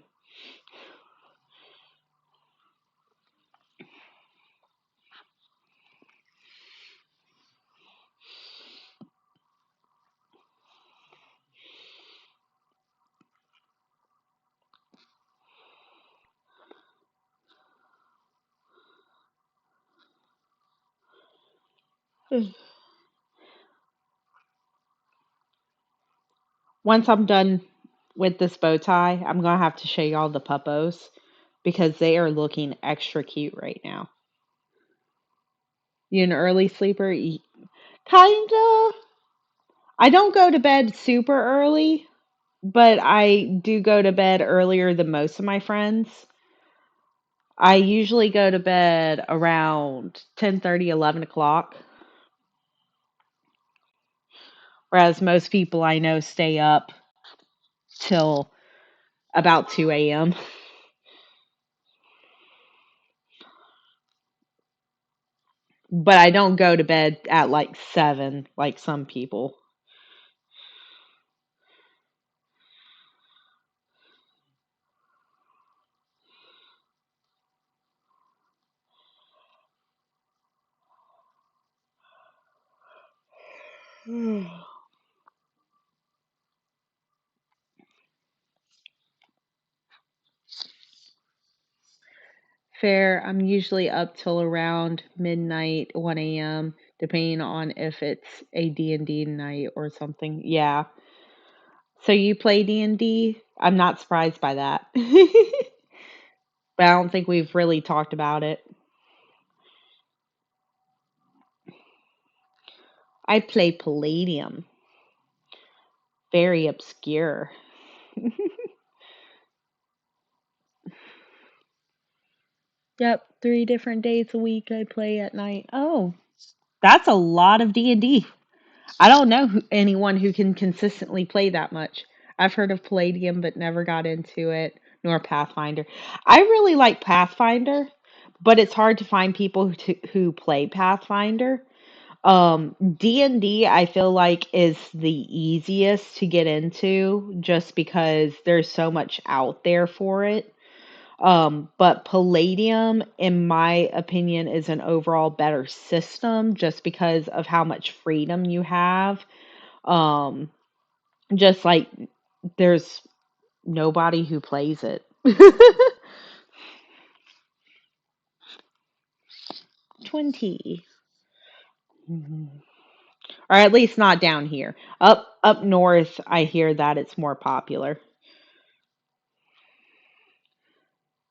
Once I'm done with this bow tie, I'm gonna have to show y'all the puppos because they are looking extra cute right now. You an early sleeper? Kinda. I don't go to bed super early, but I do go to bed earlier than most of my friends. I usually go to bed around 10:30, 11 o'clock, whereas most people I know stay up till about 2 a.m. But I don't go to bed at like 7 like some people. Fair. I'm usually up till around midnight, 1 a.m., depending on if it's a D&D night or something. Yeah. So you play D&D? I'm not surprised by that. But I don't think we've really talked about it. I play Palladium. Very obscure. Yep, 3 different days a week I play at night. Oh, that's a lot of D&D. I don't know anyone who can consistently play that much. I've heard of Palladium, but never got into it, nor Pathfinder. I really like Pathfinder, but it's hard to find people who play Pathfinder. D&D I feel like is the easiest to get into just because there's so much out there for it. But Palladium, in my opinion, is an overall better system just because of how much freedom you have. Um, just like there's nobody who plays it. 20. Mhm. Or at least not down here. Up north, I hear that it's more popular.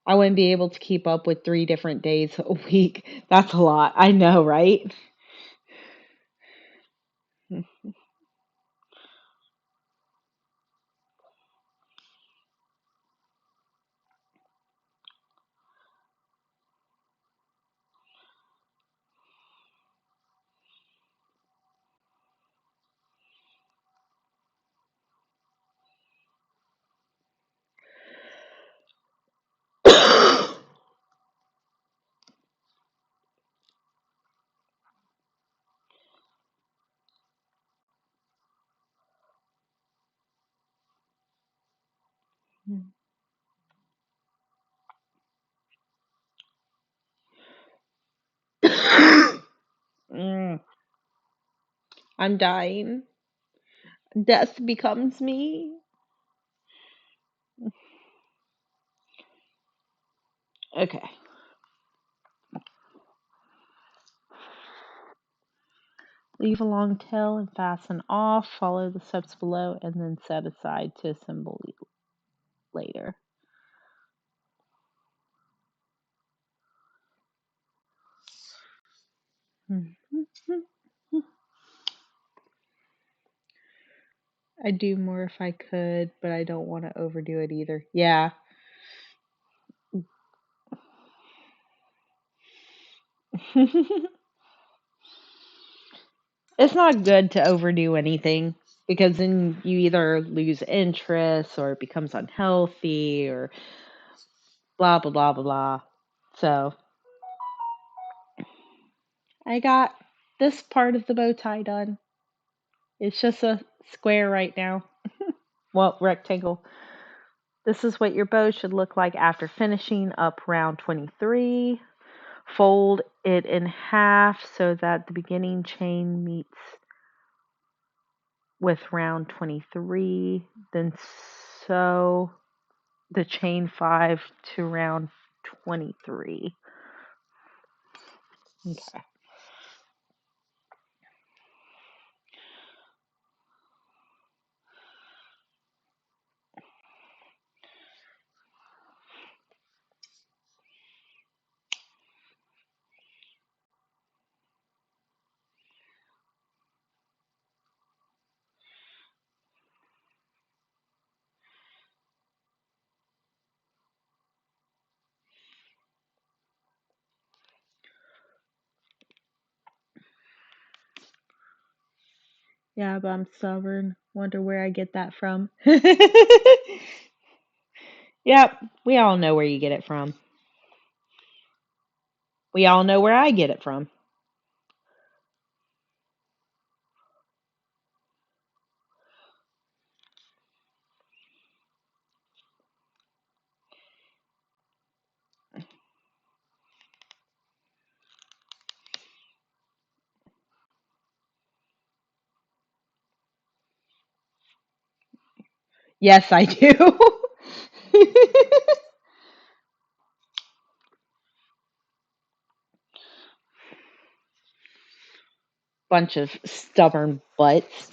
I wouldn't be able to keep up with 3 different days a week. That's a lot. I know, right? I'm dying. Death becomes me. Okay. Leave a long tail and fasten off. Follow the steps below and then set aside to assemble later. I'd do more if I could, but I don't want to overdo it either. Yeah. It's not good to overdo anything because then you either lose interest or it becomes unhealthy or blah, blah, blah, blah, blah. So I got this part of the bow tie done. It's just a square right now. Well, rectangle. This is what your bow should look like after finishing up round 23. Fold it in half so that the beginning chain meets with round 23. Then sew the chain 5 to round 23. Okay. Yeah, but I'm stubborn. Wonder where I get that from. Yep, we all know where you get it from. We all know where I get it from. Yes, I do. Bunch of stubborn butts.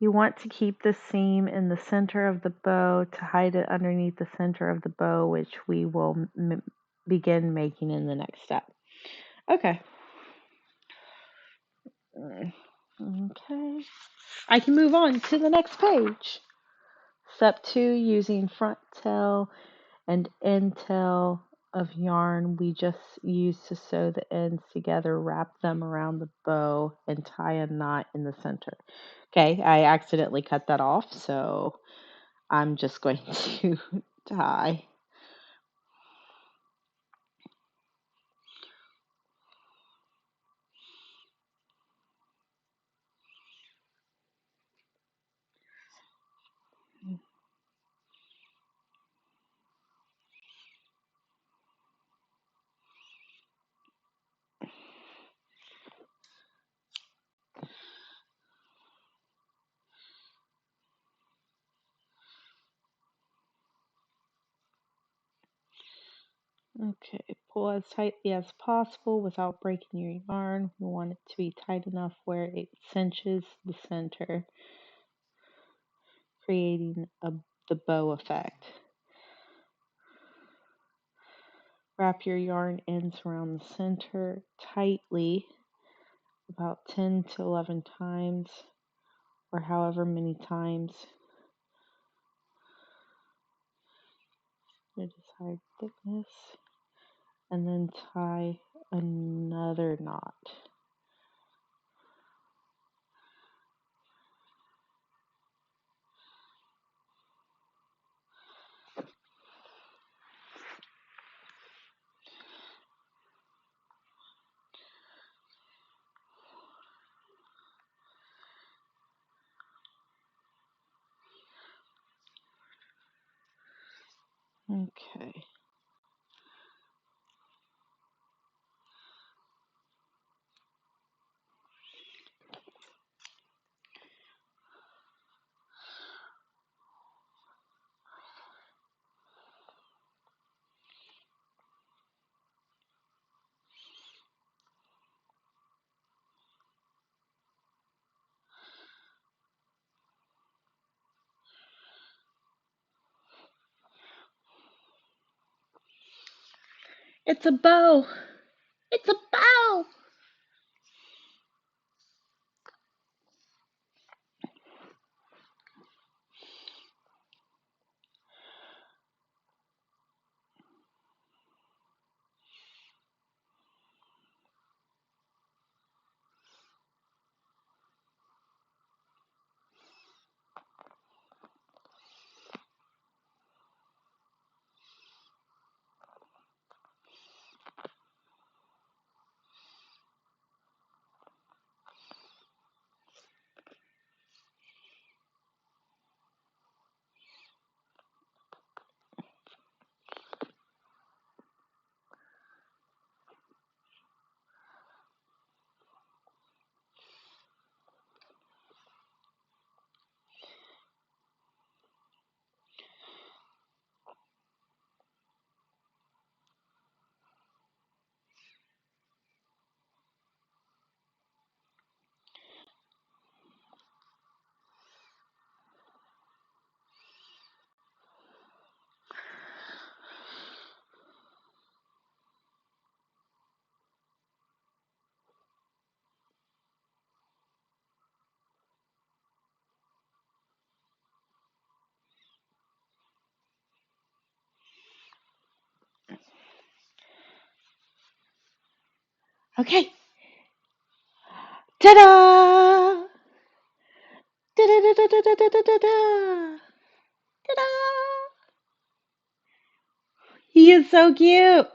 You want to keep the seam in the center of the bow to hide it underneath the center of the bow, which we will begin making in the next step. Okay. Okay. I can move on to the next page. Step 2, using front tail and end tail of yarn we just used to sew the ends together, wrap them around the bow and tie a knot in the center. Okay, I accidentally cut that off, so I'm just going to tie. Okay, pull as tightly as possible without breaking your yarn. We want it to be tight enough where it cinches the center, creating the bow effect. Wrap your yarn ends around the center tightly, about 10 to 11 times, or however many times your desired thickness, and then tie another knot. Okay. It's a bow. It's a bow. Okay. Ta-da! Da-da-da-da-da-da-da-da-da! Ta-da! He is so cute.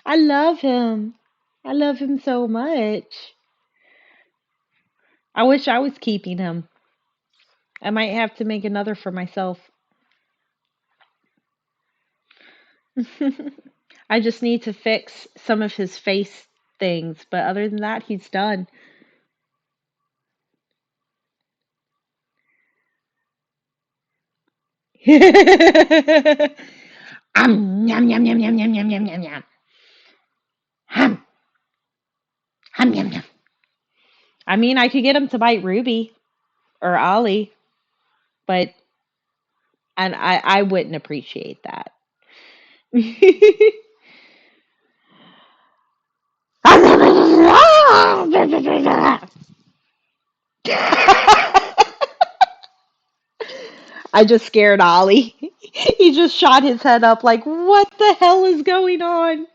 I love him. I love him so much. I wish I was keeping him. I might have to make another for myself. I just need to fix some of his face things, but other than that, he's done. Yum yum yum yum yum yum yum yum yum. Hum yum yum. I mean, I could get him to bite Ruby or Ollie, but and I wouldn't appreciate that. I just scared Ollie. He just shot his head up like, what the hell is going on?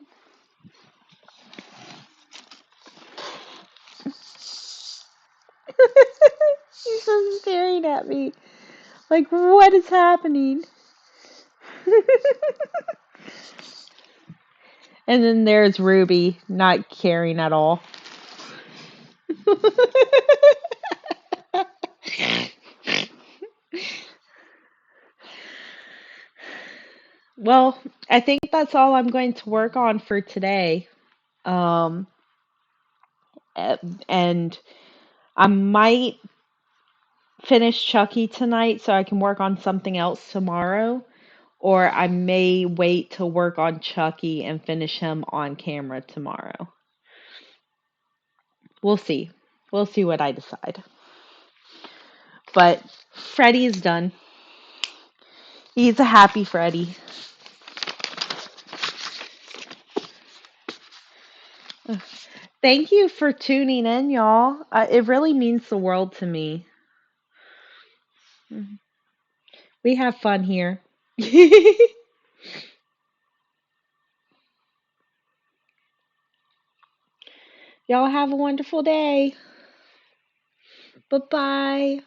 He's just staring at me like, what is happening? And then there's Ruby, not caring at all. Well, I think that's all I'm going to work on for today. Um, and I might finish Chucky tonight so I can work on something else tomorrow. Or I may wait to work on Chucky and finish him on camera tomorrow. We'll see. We'll see what I decide. But Freddy is done. He's a happy Freddy. Thank you for tuning in, y'all. It really means the world to me. We have fun here. Y'all have a wonderful day. Bye bye.